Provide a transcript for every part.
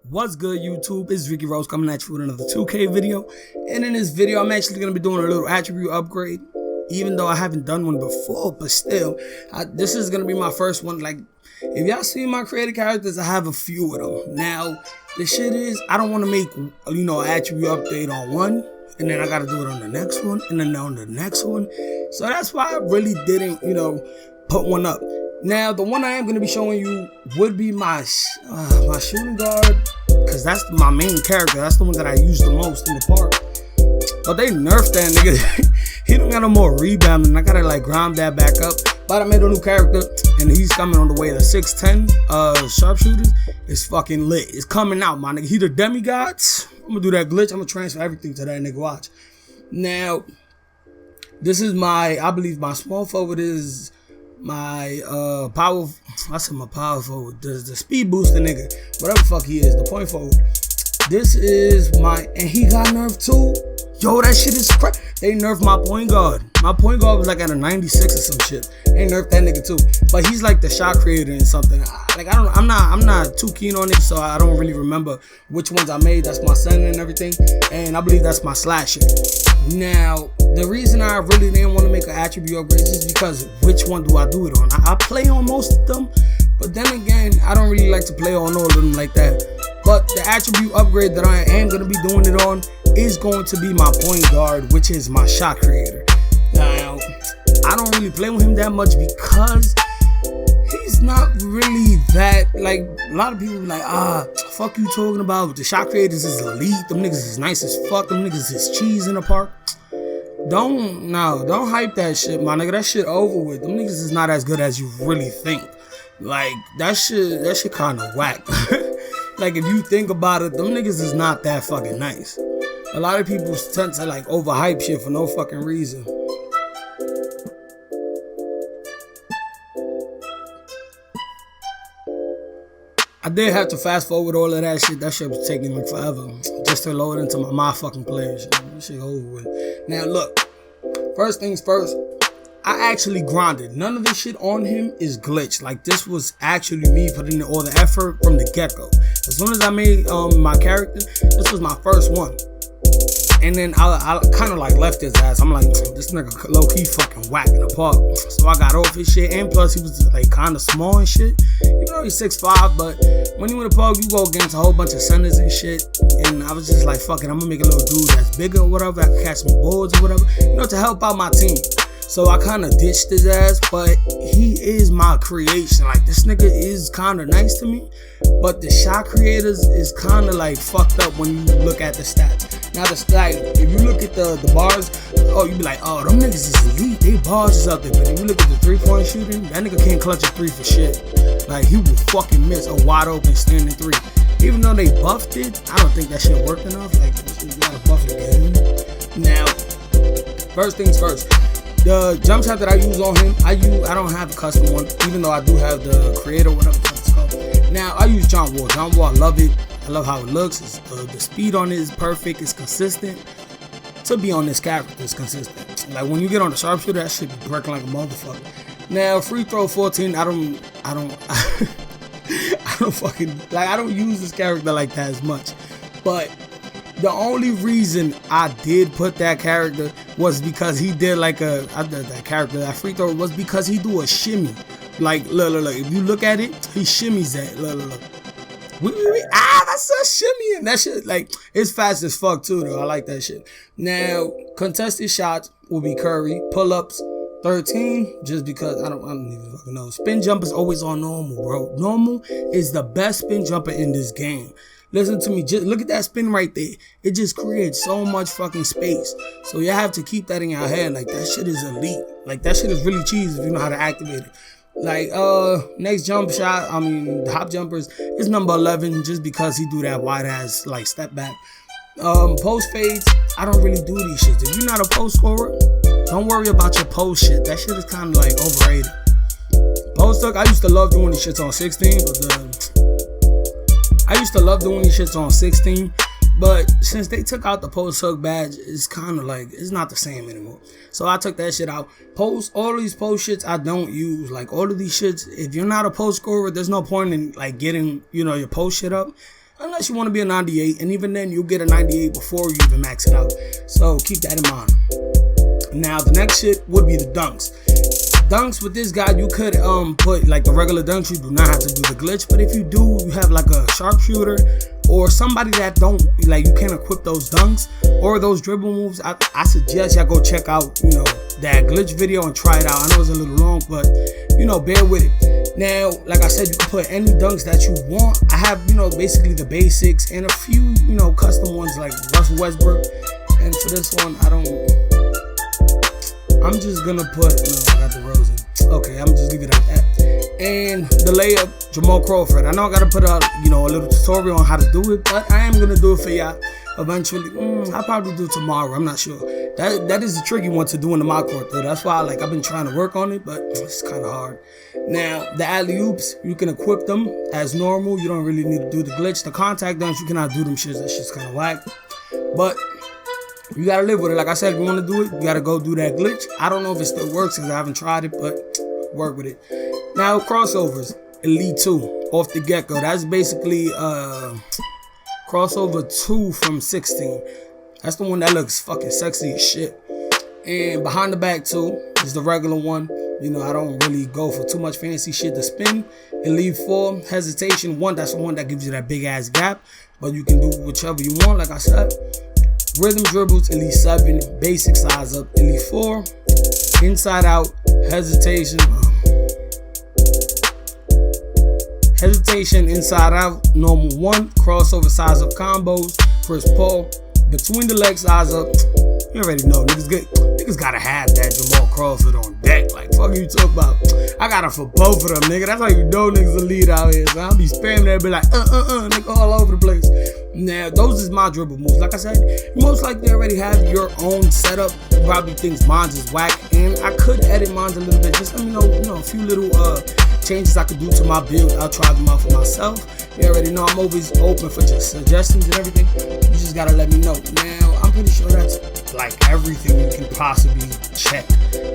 What's good, YouTube? It's Ricky Rose coming at you with another 2K video. And in this video, I'm actually going to be doing a little attribute upgrade. Even though I haven't done one before, but still, this is going to be my first one. Like, if y'all see my creative characters, I have a few of them. Now, the shit is, I don't want to make, an attribute update on one, and then I got to do it on the next one, and then on the next one. So that's why I really didn't, put one up. Now, the one I am going to be showing you would be my shooting guard, because that's my main character. That's the one that I use the most in the park. But they nerfed that nigga. He don't got no more rebounding. I got to, grind that back up. But I made a new character, and he's coming on the way. The 6'10 sharpshooters is fucking lit. It's coming out, my nigga. He the demigods. I'm going to do that glitch. I'm going to transfer everything to that nigga. Watch. Now, this is I believe my small forward is my power. I said my power forward. The speed booster nigga. Whatever the fuck he is. The point forward. This is and he got nerfed too. Yo, that shit is crazy. They nerfed my point guard. My point guard was at a 96 or some shit. They nerfed that nigga too. But he's like the shot creator and something. I'm not too keen on it, so I don't really remember which ones I made. That's my center and everything. And I believe that's my slasher. Now, the reason I really didn't want to make an attribute upgrade is because which one do I do it on? I play on most of them, but then again, I don't really like to play on all of them like that. But the attribute upgrade that I am going to be doing it on is going to be my point guard, which is my shot creator. Now, I don't really play with him that much because he's not really that, a lot of people be like, fuck you talking about, the shot creators is elite, them niggas is nice as fuck, them niggas is cheese in the park. Don't hype that shit, my nigga. That shit over with. Them niggas is not as good as you really think. That shit kind of whack. If you think about it, them niggas is not that fucking nice. A lot of people tend to overhype shit for no fucking reason. I did have to fast forward all of that shit. That shit was taking forever just to load into my fucking players. This shit over with. Now look, first things first, I actually grinded. None of this shit on him is glitched. This was actually me putting in all the effort from the get-go. As soon as I made my character, this was my first one. And then I kind of left his ass. I'm like, this nigga low-key fucking whack in the park. So I got off his shit. And plus he was kind of small and shit. Even though he's 6'5", but when you in the park, you go against a whole bunch of centers and shit. And I was just like, fuck it, I'm gonna make a little dude that's bigger or whatever. I can catch some boards or whatever, to help out my team. So I kind of ditched his ass, but he is my creation. This nigga is kind of nice to me, but the shot creators is kind of fucked up when you look at the stats. Now if you look at the bars, you be like, oh, them niggas is elite, they bars is out there. But if you look at the 3-point shooting, that nigga can't clutch a 3 for shit. He will fucking miss a wide open standing 3. Even though they buffed it, I don't think that shit worked enough. You gotta buff it again. Now, first things first. The jump shot that I use on him, I don't have a custom one, even though I do have the creator, whatever it's called. Now, I use John Wall. John Wall, I love it. I love how it looks. The speed on it is perfect. It's consistent. To be on this character, it's consistent. When you get on the sharpshooter, that shit be breaking like a motherfucker. Now, free throw 14, I don't I don't use this character like that as much. But the only reason I did put that character was because he did that free throw was because he do a shimmy. Look, if you look at it, he shimmies that. Look. That's a shimmy. And that shit, it's fast as fuck too, though. I like that shit. Now, contested shots will be Curry. Pull-ups, 13, just because I don't even fucking know. Spin jump is always on normal, bro. Normal is the best spin jumper in this game. Listen to me, just look at that spin right there. It just creates so much fucking space. So you have to keep that in your head. That shit is elite. That shit is really cheese if you know how to activate it. Next jump shot, the hop jumpers is number 11 just because he do that wide ass step back. Post fades, I don't really do these shits. If you're not a post scorer, don't worry about your post shit. That shit is kind of overrated. Post hook, I used to love doing these shits on 16, but since they took out the post hook badge, it's kind of it's not the same anymore. So I took that shit out. All these post shits I don't use. All of these shits, if you're not a post scorer, there's no point in getting, your post shit up. unless you want to be a 98, and even then you'll get a 98 before you even max it out. So keep that in mind. Now the next shit would be the dunks. Dunks with this guy, you could put like the regular dunks. You do not have to do the glitch, but if you do, you have like a sharpshooter or somebody that don't like, you can't equip those dunks or those dribble moves. I suggest y'all go check out, you know, that glitch video and try it out. I know it's a little long, but you know, bear with it. Now, like I said, you can put any dunks that you want. I have, you know, basically the basics and a few, you know, custom ones like Russell Westbrook. And for this one, I'm just gonna put, no, I got the Rosen. Okay, I'm just leave it at that. And the layup, Jamal Crawford. I know I gotta put out, you know, a little tutorial on how to do it, but I am gonna do it for y'all eventually. I'll probably do it tomorrow. I'm not sure. That is a tricky one to do in the mock court though. That's why I've been trying to work on it, but it's kind of hard. Now the alley-oops, you can equip them as normal. You don't really need to do the glitch. The contact dunks, you cannot do them shits. That shit's kind of whack. But you gotta live with it. Like I said, if you want to do it, you gotta go do that glitch. I don't know if it still works because I haven't tried it, but work with it. Now crossovers, Elite 2 off the get-go. That's basically crossover 2 from 16. That's the one that looks fucking sexy as shit. And behind the back 2 is the regular one. You know, I don't really go for too much fancy shit to spin. Elite 4, hesitation 1. That's the one that gives you that big ass gap, but you can do whichever you want. Like I said. Rhythm dribbles, Elite 7, basic size up, Elite 4, inside out, hesitation, inside out, normal 1, crossover size up combos, first pull, between the leg size up. You already know, niggas gotta have that Jamal Crawford on deck. Like, fuck you talk about? I got it for both of them, nigga. That's how you know niggas elite out here. So I'll be spamming that, be like, nigga, all over the place. Now, those is my dribble moves. Like I said, you most likely already have your own setup. You probably thinks mine's is whack, and I could edit mine's a little bit. Just let me know, you know, a few little changes I could do to my build. I'll try them out for myself. You already know I'm always open for just suggestions and everything. You just gotta let me know. Now, I'm pretty sure that's like everything you can possibly check.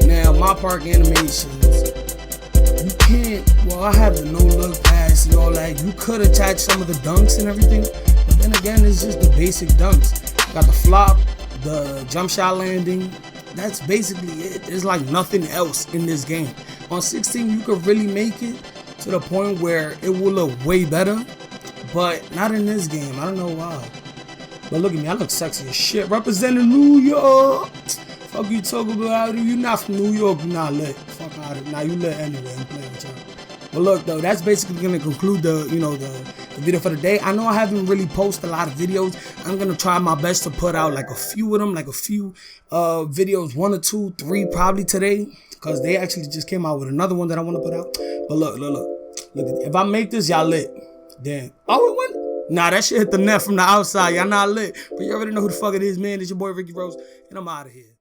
Now, my park animations, you can't, well, I have the no look pass and all that. You could attach some of the dunks and everything, but then again, it's just the basic dunks. You got the flop, the jump shot landing. That's basically it. There's like nothing else in this game. On 16, you could really make it to the point where it will look way better, but not in this game. I don't know why. But look at me, I look sexy as shit. Representing New York. Fuck you talking about? You not from New York, you not lit. Fuck out of it. Now you lit anyway. I'm playing with y'all. But look though, that's basically gonna conclude the video for the day. I know I haven't really posted a lot of videos. I'm gonna try my best to put out like a few of them, like a few videos, 1 or 2, 3 probably today, because they actually just came out with another one that I want to put out. But look. If I make this, y'all lit. Then it went. Nah, that shit hit the net from the outside. Y'all not lit. But you already know who the fuck it is, man. It's your boy Ricky Rose, and I'm out of here.